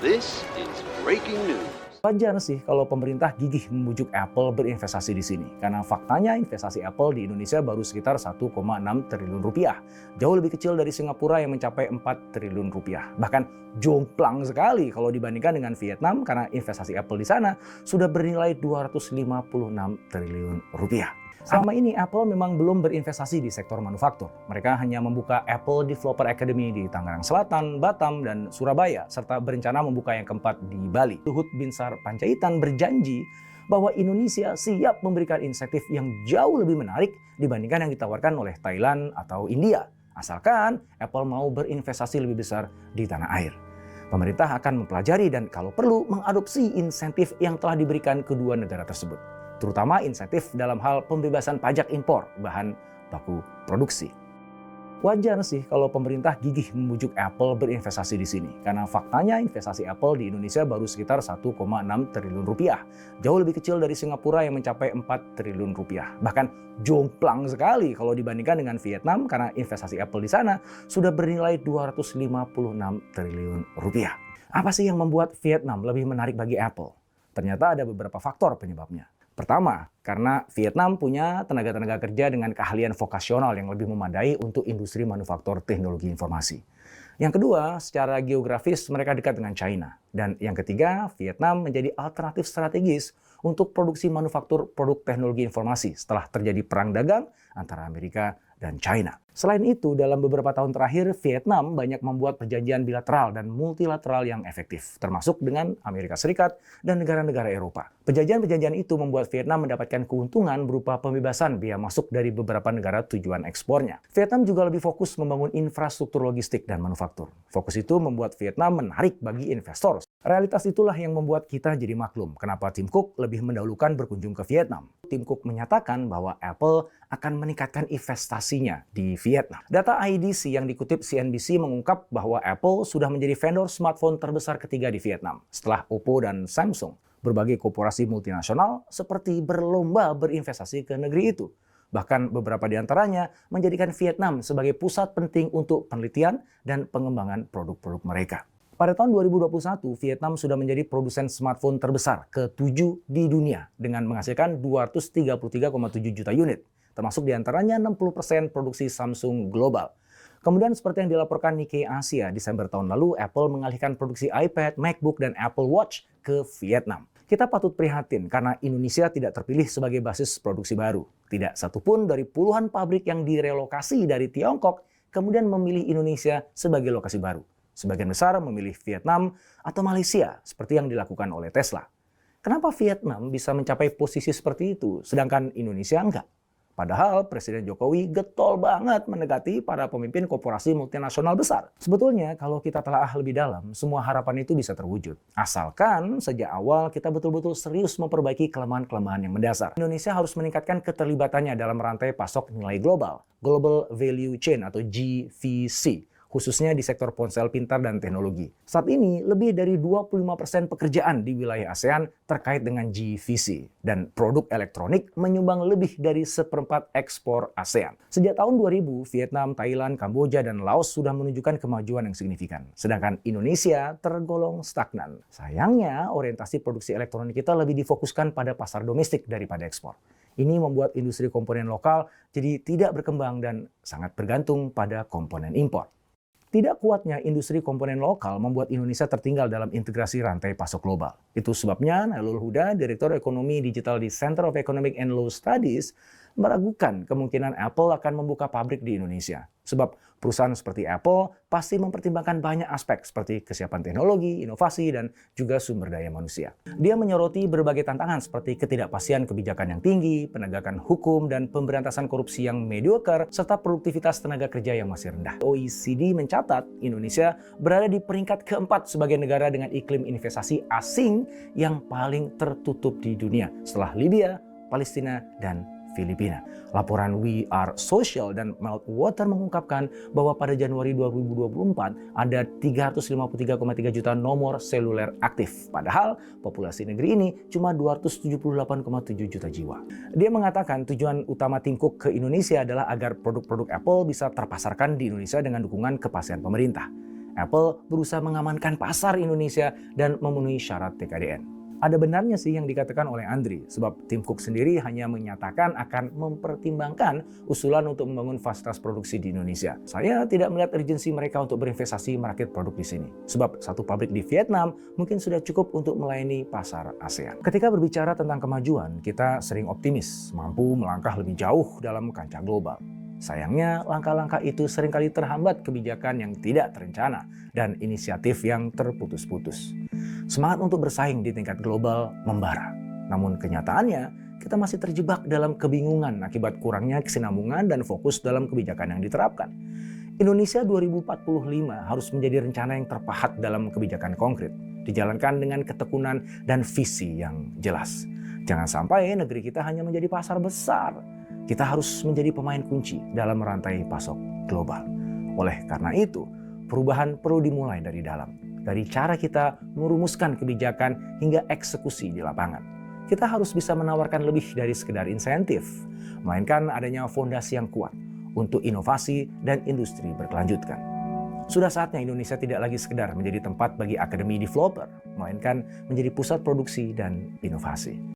This is breaking news. Wajar sih kalau pemerintah gigih membujuk Apple berinvestasi di sini. Karena faktanya investasi Apple di Indonesia baru sekitar 1,6 triliun rupiah. Jauh lebih kecil dari Singapura yang mencapai 4 triliun rupiah. Bahkan jomplang sekali kalau dibandingkan dengan Vietnam karena investasi Apple di sana sudah bernilai 256 triliun rupiah. Selama ini Apple memang belum berinvestasi di sektor manufaktur. Mereka hanya membuka Apple Developer Academy di Tangerang Selatan, Batam, dan Surabaya, serta berencana membuka yang keempat di Bali. Luhut Binsar Panjaitan berjanji bahwa Indonesia siap memberikan insentif yang jauh lebih menarik dibandingkan yang ditawarkan oleh Thailand atau India. Asalkan Apple mau berinvestasi lebih besar di tanah air. Pemerintah akan mempelajari dan kalau perlu mengadopsi insentif yang telah diberikan kedua negara tersebut. Terutama insentif dalam hal pembebasan pajak impor bahan baku produksi. Wajar sih kalau pemerintah gigih membujuk Apple berinvestasi di sini. Karena faktanya investasi Apple di Indonesia baru sekitar 1,6 triliun rupiah. Jauh lebih kecil dari Singapura yang mencapai 4 triliun rupiah. Bahkan jomplang sekali kalau dibandingkan dengan Vietnam karena investasi Apple di sana sudah bernilai 256 triliun rupiah. Apa sih yang membuat Vietnam lebih menarik bagi Apple? Ternyata ada beberapa faktor penyebabnya. Pertama, karena Vietnam punya tenaga-tenaga kerja dengan keahlian vokasional yang lebih memadai untuk industri manufaktur teknologi informasi. Yang kedua, secara geografis mereka dekat dengan China. Dan yang ketiga, Vietnam menjadi alternatif strategis untuk produksi manufaktur produk teknologi informasi setelah terjadi perang dagang antara Amerika dan China. Selain itu, dalam beberapa tahun terakhir, Vietnam banyak membuat perjanjian bilateral dan multilateral yang efektif, termasuk dengan Amerika Serikat dan negara-negara Eropa. Perjanjian-perjanjian itu membuat Vietnam mendapatkan keuntungan berupa pembebasan biaya masuk dari beberapa negara tujuan ekspornya. Vietnam juga lebih fokus membangun infrastruktur logistik dan manufaktur. Fokus itu membuat Vietnam menarik bagi investor. Realitas itulah yang membuat kita jadi maklum kenapa Tim Cook lebih mendahulukan berkunjung ke Vietnam. Tim Cook menyatakan bahwa Apple akan meningkatkan investasinya di Vietnam. Data IDC yang dikutip CNBC mengungkap bahwa Apple sudah menjadi vendor smartphone terbesar ketiga di Vietnam setelah Oppo dan Samsung. Berbagai korporasi multinasional seperti berlomba berinvestasi ke negeri itu. Bahkan beberapa di antaranya menjadikan Vietnam sebagai pusat penting untuk penelitian dan pengembangan produk-produk mereka. Pada tahun 2021, Vietnam sudah menjadi produsen smartphone terbesar ke-7 di dunia dengan menghasilkan 233,7 juta unit, termasuk diantaranya 60% produksi Samsung global. Kemudian seperti yang dilaporkan Nikkei Asia, Desember tahun lalu, Apple mengalihkan produksi iPad, MacBook, dan Apple Watch ke Vietnam. Kita patut prihatin karena Indonesia tidak terpilih sebagai basis produksi baru. Tidak satupun dari puluhan pabrik yang direlokasi dari Tiongkok kemudian memilih Indonesia sebagai lokasi baru. Sebagian besar memilih Vietnam atau Malaysia seperti yang dilakukan oleh Tesla. Kenapa Vietnam bisa mencapai posisi seperti itu sedangkan Indonesia enggak? Padahal Presiden Jokowi getol banget mendekati para pemimpin korporasi multinasional besar. Sebetulnya kalau kita telah lebih dalam, semua harapan itu bisa terwujud. Asalkan sejak awal kita betul-betul serius memperbaiki kelemahan-kelemahan yang mendasar. Indonesia harus meningkatkan keterlibatannya dalam rantai pasok nilai global, Global Value Chain atau GVC. Khususnya di sektor ponsel pintar dan teknologi. Saat ini, lebih dari 25% pekerjaan di wilayah ASEAN terkait dengan GVC. Dan produk elektronik menyumbang lebih dari 1/4 ekspor ASEAN. Sejak tahun 2000, Vietnam, Thailand, Kamboja, dan Laos sudah menunjukkan kemajuan yang signifikan. Sedangkan Indonesia tergolong stagnan. Sayangnya, orientasi produksi elektronik kita lebih difokuskan pada pasar domestik daripada ekspor. Ini membuat industri komponen lokal jadi tidak berkembang dan sangat bergantung pada komponen impor. Tidak kuatnya industri komponen lokal membuat Indonesia tertinggal dalam integrasi rantai pasok global. Itu sebabnya Nailul Huda, Direktur Ekonomi Digital di Center of Economic and Law Studies, meragukan kemungkinan Apple akan membuka pabrik di Indonesia. Sebab perusahaan seperti Apple pasti mempertimbangkan banyak aspek seperti kesiapan teknologi, inovasi, dan juga sumber daya manusia. Dia menyoroti berbagai tantangan seperti ketidakpastian kebijakan yang tinggi, penegakan hukum, dan pemberantasan korupsi yang mediocre, serta produktivitas tenaga kerja yang masih rendah. OECD mencatat Indonesia berada di peringkat keempat sebagai negara dengan iklim investasi asing yang paling tertutup di dunia setelah Libya, Palestina, dan Filipina. Laporan We Are Social dan Meltwater mengungkapkan bahwa pada Januari 2024 ada 353,3 juta nomor seluler aktif. Padahal populasi negeri ini cuma 278,7 juta jiwa. Dia mengatakan tujuan utama Tim Cook ke Indonesia adalah agar produk-produk Apple bisa terpasarkan di Indonesia dengan dukungan kepastian pemerintah. Apple berusaha mengamankan pasar Indonesia dan memenuhi syarat TKDN. Ada benarnya sih yang dikatakan oleh Andri, sebab Tim Cook sendiri hanya menyatakan akan mempertimbangkan usulan untuk membangun fasilitas produksi di Indonesia. Saya tidak melihat urgensi mereka untuk berinvestasi merakit produk di sini, sebab satu pabrik di Vietnam mungkin sudah cukup untuk melayani pasar ASEAN. Ketika berbicara tentang kemajuan, kita sering optimis, mampu melangkah lebih jauh dalam kancah global. Sayangnya, langkah-langkah itu seringkali terhambat kebijakan yang tidak terencana dan inisiatif yang terputus-putus. Semangat untuk bersaing di tingkat global membara. Namun kenyataannya, kita masih terjebak dalam kebingungan akibat kurangnya kesinambungan dan fokus dalam kebijakan yang diterapkan. Indonesia 2045 harus menjadi rencana yang terpahat dalam kebijakan konkret, dijalankan dengan ketekunan dan visi yang jelas. Jangan sampai negeri kita hanya menjadi pasar besar. Kita harus menjadi pemain kunci dalam rantai pasok global. Oleh karena itu, perubahan perlu dimulai dari dalam. Dari cara kita merumuskan kebijakan hingga eksekusi di lapangan. Kita harus bisa menawarkan lebih dari sekedar insentif, melainkan adanya fondasi yang kuat untuk inovasi dan industri berkelanjutan. Sudah saatnya Indonesia tidak lagi sekedar menjadi tempat bagi akademi developer, melainkan menjadi pusat produksi dan inovasi.